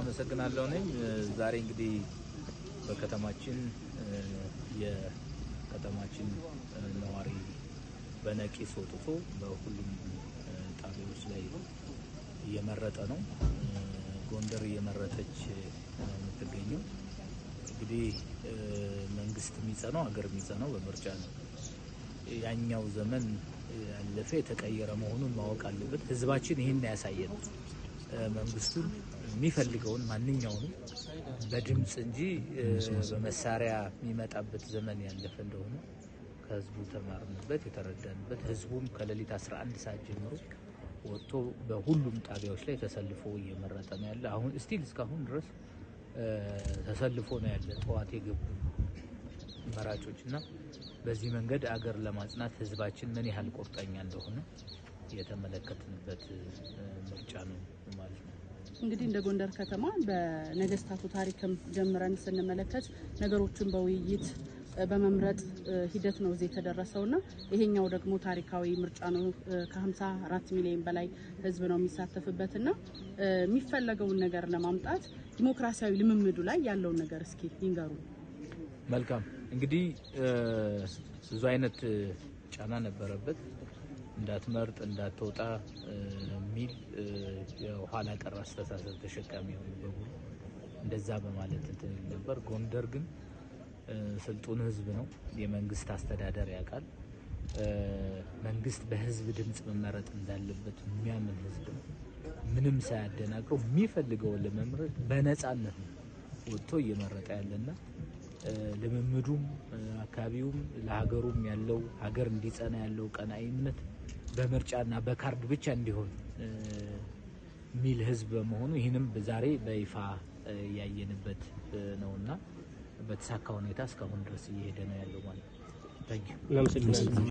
አመሰግናለሁ ነኝ ዛሬ እንግዲህ በከተማችን የከተማችን ነዋሪ በነቂስ ወጥቶ በሁሉም ጣቢያዎች ላይ እየመረጠ ነው ጎንደር እየመረጠች የምትገኘው እንግዲህ መንግስት የሚጸናው ሀገር የሚጸናው በምርጫ ነው ያኛው ዘመን ያለፈ የተቀየረ መሆኑን ማወቅ አለበት ህዝባችን ይሄን ያሳየን መንግስቱን የሚፈልገውን ማንኛውንም በድምጽ እንጂ በመሳሪያ የሚመጣበት ዘመን ያለፈ እንደሆነ ከህዝቡ ተማርንበት የተረዳንበት ህዝቡም ከሌሊት 11 ሰዓት ጀምሮ ወጥቶ በሁሉም ጣቢያዎች ላይ ተሰልፎ እየመረጠ ነው ያለ አሁን ስቲል እስካሁን ድረስ ተሰልፎ ነው ያለ ጠዋት የገቡ መራጮችና በዚህ መንገድ አገር ለማጽናት ህዝባችን ምን ያህል ቁርጠኛ እንደሆነ የተመለከትንበት ምርጫ ነው ማለት ነው እንግዲህ እንደ ጎንደር ከተማ በነገስታቱ ታሪክም ጀምረን ስንመለከት ነገሮችን በውይይት በመምረጥ ሂደት ነው እዚህ ተደረሰውና ይሄኛው ደግሞ ታሪካዊ ምርጫ ነው ከ54 ሚሊዮን በላይ ህዝብ ነው የሚሳተፍበትና የሚፈልገውን ነገር ለማምጣት ዲሞክራሲያዊ ልምምዱ ላይ ያለው ነገር እስኪ ይንገሩ መልካም እንግዲህ ብዙ አይነት ጫና ነበረበት እንዳትመርጥ እንዳትወጣ ሚል የኋላ ቀር አስተሳሰብ ተሸካሚ ሆኖ በሙሉ እንደዛ በማለት ነበር ጎንደር ግን ስልጡን ህዝብ ነው የመንግስት አስተዳደር ያቃል መንግስት በህዝብ ድምጽ መመረጥ እንዳለበት የሚያምን ህዝብ ነው ምንም ሳያደናግረው የሚፈልገው ለመምረጥ በነፃነት ወጥቶ እየመረጠ ያለና ለመምዱም አካባቢውም ለሀገሩም ያለው ሀገር እንዲጸና ያለው ቀናኢነት በምርጫና በካርድ ብቻ እንዲሆን ሚል ህዝብ በመሆኑ ይሄንም ዛሬ በይፋ ያየንበት ነውና በተሳካ ሁኔታ እስካሁን ድረስ እየሄደ ነው ያለው ማለት ነው